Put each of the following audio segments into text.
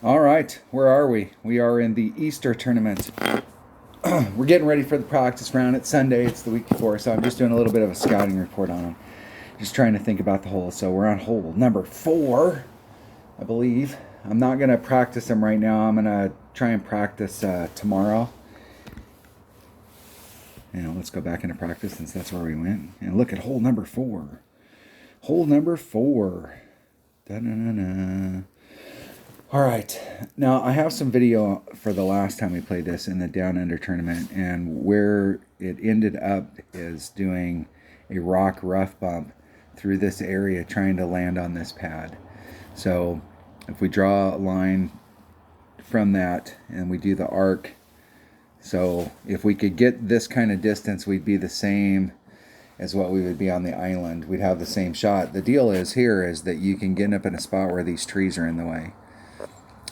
All right, where are we? We are in the Easter tournament. We're getting ready for the practice round. It's Sunday, it's the week before, so I'm just doing a little bit of a scouting report on them. Just trying to think about the hole. So we're on hole number 4, I believe. I'm not going to practice them right now. I'm going to try and practice tomorrow. Let's go back into practice since that's where we went. And look at hole number 4. Hole number 4. Da-na-na-na. All right, now I have some video for the last time we played this in the Down Under tournament, and where it ended up is doing a rock rough bump through this area trying to land on this pad. So if we draw a line from that and we do the arc, so if we could get this kind of distance, we'd be the same as what we would be on the island. We'd have the same shot. The deal is here is that you can get up in a spot where these trees are in the way.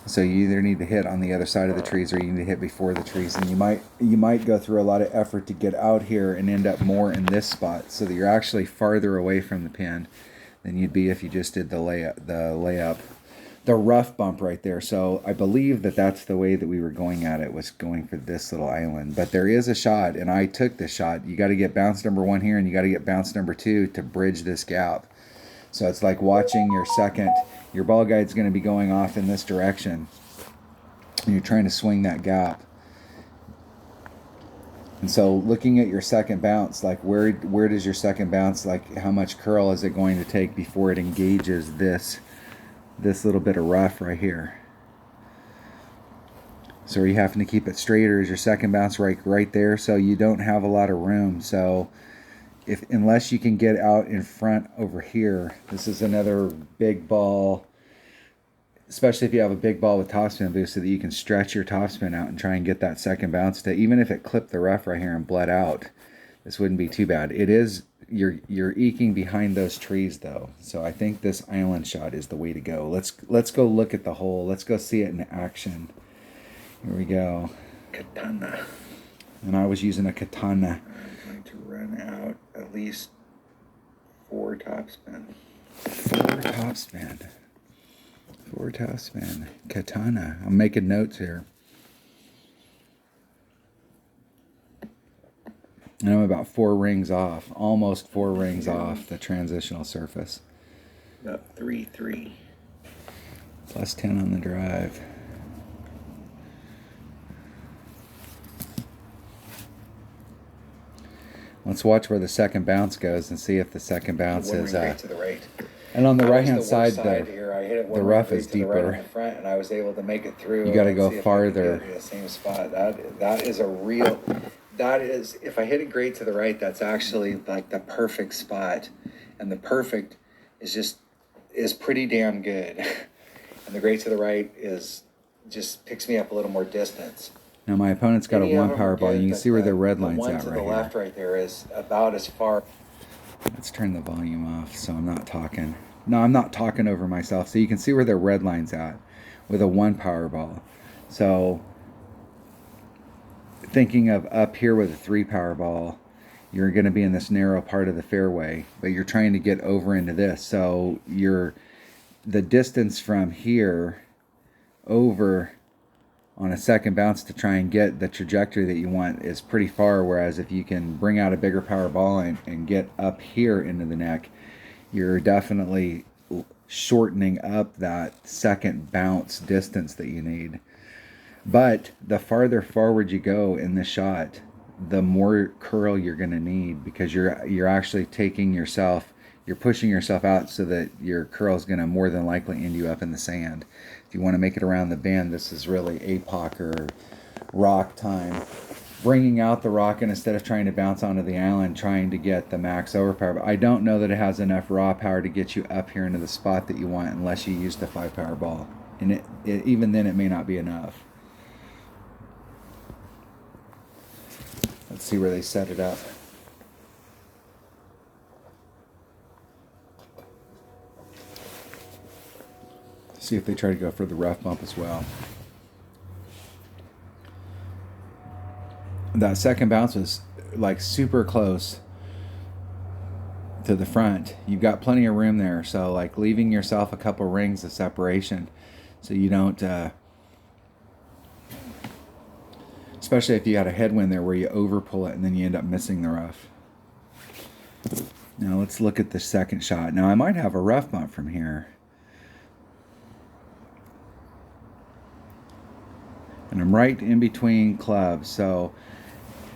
So you either need to hit on the other side of the trees or you need to hit before the trees. And you might go through a lot of effort to get out here and end up more in this spot so that you're actually farther away from the pin than you'd be if you just did the layup, the rough bump right there. So I believe that that's the way that we were going at it, was going for this little island. But there is a shot, and I took the shot. You got to get bounce number 1 here, and you got to get bounce number 2 to bridge this gap. So it's like watching your ball guide's going to be going off in this direction. And you're trying to swing that gap. And so looking at your second bounce, like where does your second bounce, like how much curl is it going to take before it engages this little bit of rough right here? So are you having to keep it straight, or is your second bounce right there? So you don't have a lot of room. So unless you can get out in front over here, this is another big ball, especially if you have a big ball with topspin boost, so that you can stretch your topspin out and try and get that second bounce to, even if it clipped the rough right here and bled out, this wouldn't be too bad. It is, you're eking behind those trees though. So I think this island shot is the way to go. Let's go look at the hole. Let's go see it in action. Here we go. Katana. And I was using a katana. I'm going to run out at least 4 topspin. 4 topspin. 4 topspin. Katana. I'm making notes here. And I'm about 4 rings off. Almost 4 rings off the transitional surface. About 3-3. Plus 10 on the drive. Let's watch where the second bounce goes and see if the second bounce is to the right. And on the right hand side, here. I hit it the rough is to the right deeper. in the front, and I was able to make it through. You got to go see if I farther. could get the same spot. That is a real. That is, if I hit it great to the right, that's actually like the perfect spot, and the perfect is pretty damn good, and the great to the right is just picks me up a little more distance. Now my opponent's got a 1 power ball. You can see where the red line's one at to right the left here. right there is about as far. Let's turn the volume off so I'm not talking. No, I'm not talking over myself. So you can see where the red line's at with a 1 power ball. So thinking of up here with a 3 power ball, you're going to be in this narrow part of the fairway, but you're trying to get over into this. So the distance from here over on a second bounce to try and get the trajectory that you want is pretty far, whereas if you can bring out a bigger power ball and get up here into the neck, you're definitely shortening up that second bounce distance that you need. But the farther forward you go in the shot, the more curl you're going to need, because you're actually you're pushing yourself out so that your curl is going to more than likely end you up in the sand. If you want to make it around the bend, this is really APOC or rock time. Bringing out the rock, and instead of trying to bounce onto the island, trying to get the max overpower. But I don't know that it has enough raw power to get you up here into the spot that you want unless you use the 5 power ball. And even then it may not be enough. Let's see where they set it up. See if they try to go for the rough bump as well. That second bounce was like super close to the front. You've got plenty of room there, so like leaving yourself a couple rings of separation so you don't, especially if you got a headwind there where you over pull it and then you end up missing the rough. Now let's look at the second shot. Now I might have a rough bump from here. And I'm right in between clubs. So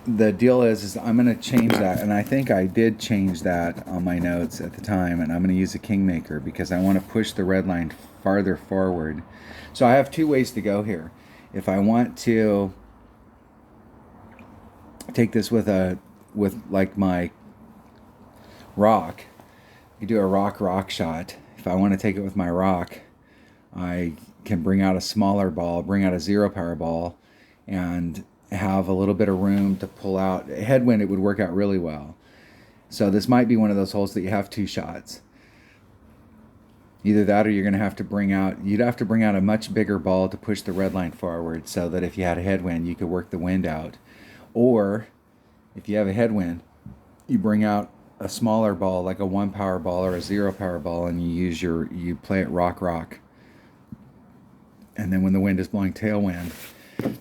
the deal is I'm going to change that. And I think I did change that on my notes at the time. And I'm going to use a Kingmaker because I want to push the red line farther forward. So I have two ways to go here. If I want to take this with like my rock, you do a rock shot. If I want to take it with my rock, I can bring out a smaller ball, bring out a 0 power ball, and have a little bit of room to pull out. Headwind, it would work out really well. So this might be one of those holes that you have two shots. Either that or you're going to have to bring out, you'd have to bring out a much bigger ball to push the red line forward so that if you had a headwind, you could work the wind out. Or if you have a headwind, you bring out a smaller ball, like a 1 power ball or a 0 power ball, and you play it rock. And then when the wind is blowing tailwind,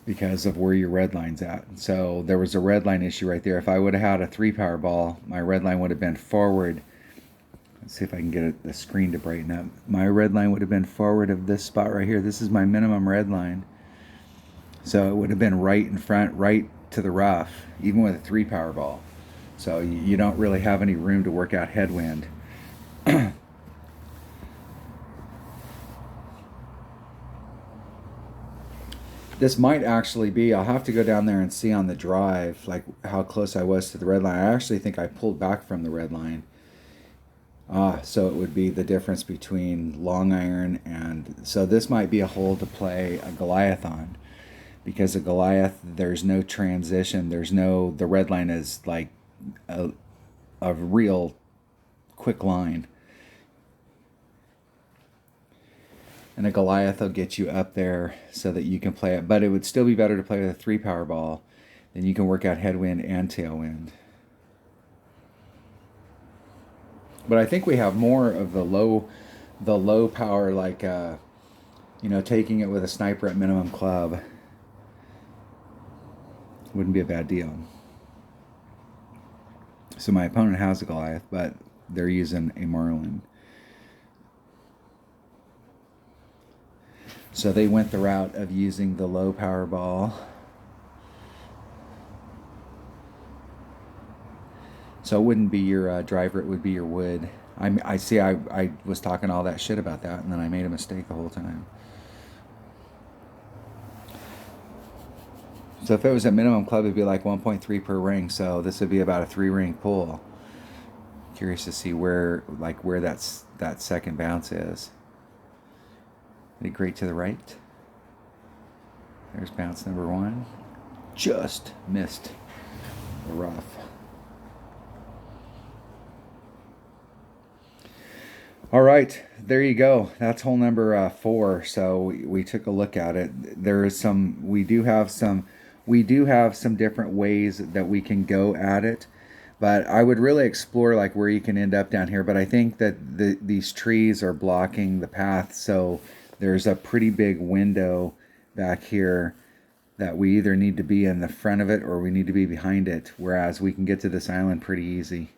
because of where your red line's at. So there was a red line issue right there. If I would have had a 3 power ball, my red line would have been forward. Let's see if I can get the screen to brighten up. My red line would have been forward of this spot right here. This is my minimum red line. So it would have been right in front, right to the rough, even with a 3 power ball. So you don't really have any room to work out headwind. This might actually be, I'll have to go down there and see on the drive, like how close I was to the red line. I actually think I pulled back from the red line. So it would be the difference between long iron and, so this might be a hole to play a Goliath on. Because a Goliath, there's no transition, the red line is like a real quick line. And a Goliath will get you up there so that you can play it. But it would still be better to play with a 3 power ball. Then you can work out headwind and tailwind. But I think we have more of the low power, like taking it with a sniper at minimum club. Wouldn't be a bad deal. So my opponent has a Goliath, but they're using a Marlin. So they went the route of using the low power ball. So it wouldn't be your driver, it would be your wood. I see I was talking all that shit about that, and then I made a mistake the whole time. So if it was a minimum club, it'd be like 1.3 per ring. So this would be about a 3-ring pull. Curious to see where that second bounce is. Pretty great to the right. There's bounce number 1. Just missed the rough. All right, there you go. That's hole number 4. So we took a look at it. There is we do have some different ways that we can go at it. But I would really explore like where you can end up down here. But I think that these trees are blocking the path, so there's a pretty big window back here that we either need to be in the front of it or we need to be behind it, whereas we can get to this island pretty easy.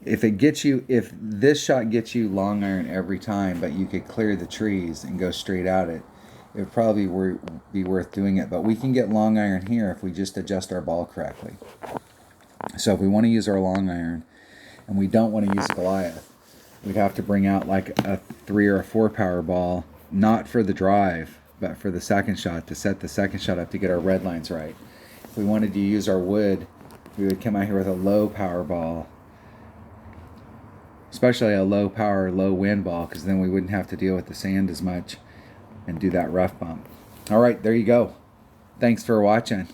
If this shot gets you long iron every time, but you could clear the trees and go straight at it, it would probably be worth doing it. But we can get long iron here if we just adjust our ball correctly. So if we want to use our long iron and we don't want to use Goliath, we'd have to bring out like a 3 or a 4 power ball, not for the drive, but for the second shot, to set the second shot up to get our red lines right. If we wanted to use our wood, we would come out here with a low power ball, especially a low power, low wind ball, because then we wouldn't have to deal with the sand as much and do that rough bump. All right, there you go. Thanks for watching.